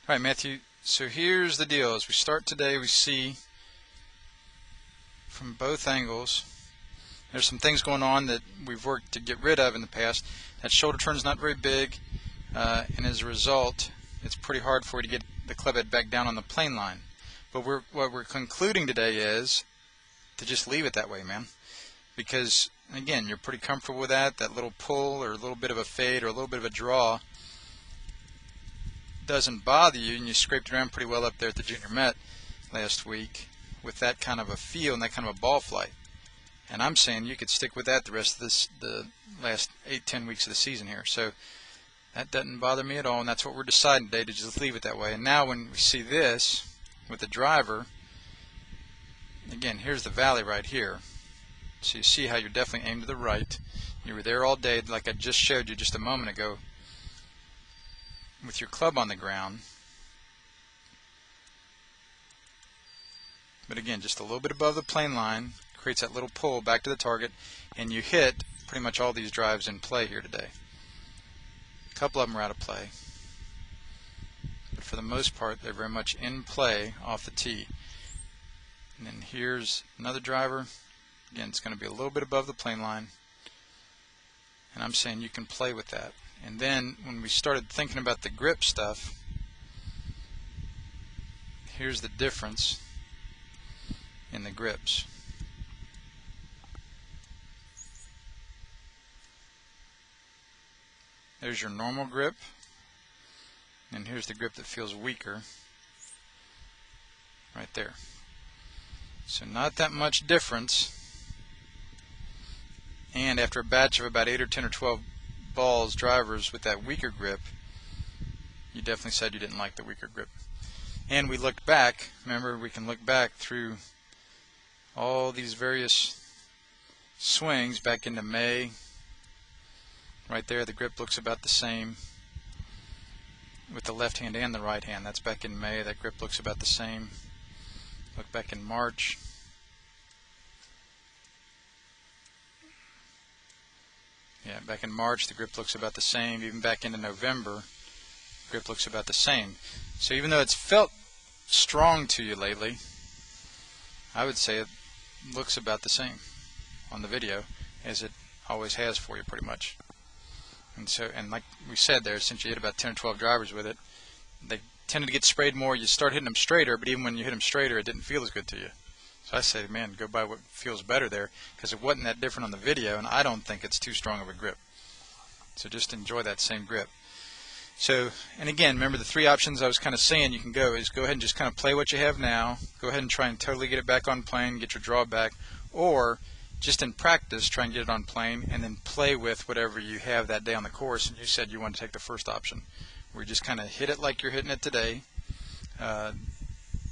All right, Matthew, so here's the deal. As we start today, we see from both angles, there's some things going on that we've worked to get rid of in the past. That shoulder turn is not very big, and as a result, it's pretty hard for you to get the club head back down on the plane line. But what we're concluding today is to just leave it that way, man. Because, again, you're pretty comfortable with that little pull or a little bit of a fade or a little bit of a draw doesn't bother you, and you scraped around pretty well up there at the Junior Met last week with that kind of a feel and that kind of a ball flight. And I'm saying you could stick with that the rest of the last 8-10 weeks of the season here. So that doesn't bother me at all, and that's what we're deciding today, to just leave it that way. And now when we see this with the driver, again, here's the valley right here. So you see how you're definitely aimed to the right. You were there all day, like I just showed you just a moment ago, with your club on the ground. But again, just a little bit above the plane line creates that little pull back to the target, and you hit pretty much all these drives in play here today. A couple of them are out of play, but for the most part they're very much in play off the tee. And then here's another driver. Again, it's going to be a little bit above the plane line, and I'm saying you can play with that. And then when we started thinking about the grip stuff, here's the difference in the grips. There's your normal grip, and here's the grip that feels weaker right there. So not that much difference. And after a batch of about 8 or 10 or 12 balls, drivers with that weaker grip, you definitely said you didn't like the weaker grip. And we looked back. Remember, we can look back through all these various swings back into May. Right there, the grip looks about the same with the left hand and the right hand. That's back in May. That grip looks about the same. Look back in March. Yeah, back in March, the grip looks about the same. Even back into November, grip looks about the same. So even though it's felt strong to you lately, I would say it looks about the same on the video as it always has for you, pretty much. And so, and like we said there, since you hit about 10 or 12 drivers with it, they tended to get sprayed more. You start hitting them straighter, but even when you hit them straighter, it didn't feel as good to you. So I say, man, go by what feels better there, because it wasn't that different on the video, and I don't think it's too strong of a grip. So just enjoy that same grip. So, and again, remember the three options I was kind of saying you can go is go ahead and just kind of play what you have now. Go ahead and try and totally get it back on plane, get your draw back, or just in practice try and get it on plane and then play with whatever you have that day on the course. And you said you want to take the first option, where you just kind of hit it like you're hitting it today.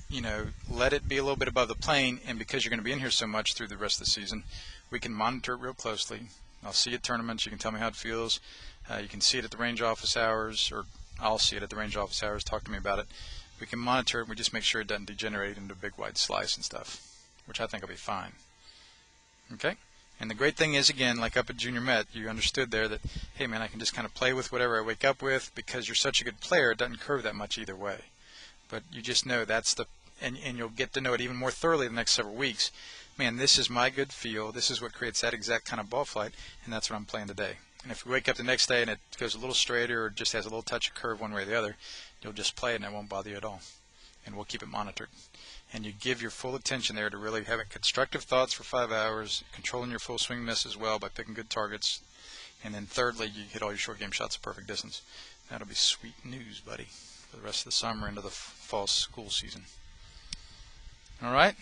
You know, let it be a little bit above the plane, and because you're going to be in here so much through the rest of the season, we can monitor it real closely. I'll see you at tournaments. You can tell me how it feels. You can see it at the range office hours, or I'll see it at the range office hours. Talk to me about it. We can monitor it. We just make sure it doesn't degenerate into a big wide slice and stuff, which I think will be fine. Okay? And the great thing is, again, like up at Junior Met, you understood there that, hey, man, I can just kind of play with whatever I wake up with. Because you're such a good player, it doesn't curve that much either way. But you just know that's the, and you'll get to know it even more thoroughly the next several weeks. Man, this is my good feel. This is what creates that exact kind of ball flight, and that's what I'm playing today. And if you wake up the next day and it goes a little straighter or just has a little touch of curve one way or the other, you'll just play it and it won't bother you at all. And we'll keep it monitored. And you give your full attention there to really having constructive thoughts for 5 hours, controlling your full swing miss as well by picking good targets. And then thirdly, you hit all your short game shots at perfect distance. That'll be sweet news, buddy, for the rest of the summer into the fall school season. All right?